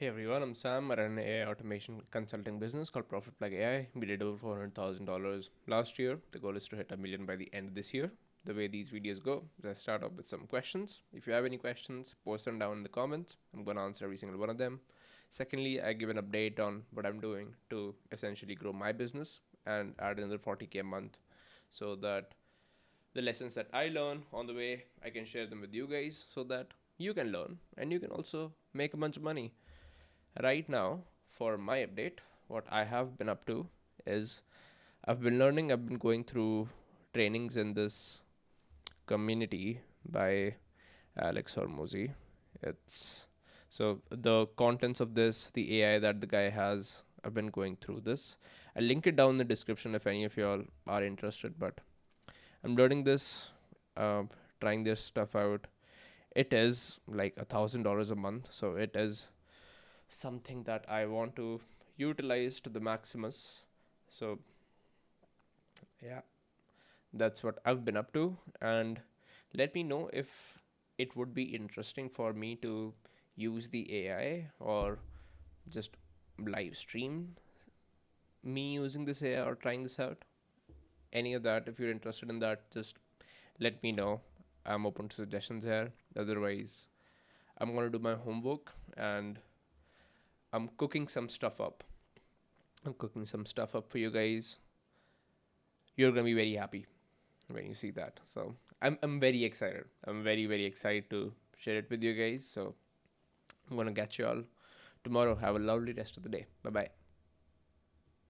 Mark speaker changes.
Speaker 1: Hey everyone, I'm Sam. I run an AI automation consulting business called Profit Plug AI. We did over $400,000 last year. The goal is to hit a million by the end of this year. The way these videos go is I start off with some questions. If you have any questions, post them down in the comments. I'm going to answer every single one of them. Secondly, I give an update on what I'm doing to essentially grow my business and add another 40K a month so that the lessons that I learn on the way, I can share them with you guys so that you can learn and you can also make a bunch of money. Right now, for my update, what I have been up to is I've been going through trainings in this community by Alex Hormozi. It's so the contents of this, the AI that the guy has, I've been going through this. I'll link it down in the description if any of y'all are interested. But I'm learning this, uh, trying this stuff out. It is like $1,000 a month, so it is something that I want to utilize to the maximus. So yeah, that's what I've been up to. And let me know if it would be interesting for me to use the AI or just live stream me using this AI or trying this out. Any of that, if you're interested in that, just let me know. I'm open to suggestions here. Otherwise, I'm gonna do my homework and I'm cooking some stuff up. I'm cooking some stuff up for you guys. You're gonna be very happy when you see that. So I'm very excited. I'm very excited to share it with you guys. So I'm gonna catch you all tomorrow. Have a lovely rest of the day. Bye bye.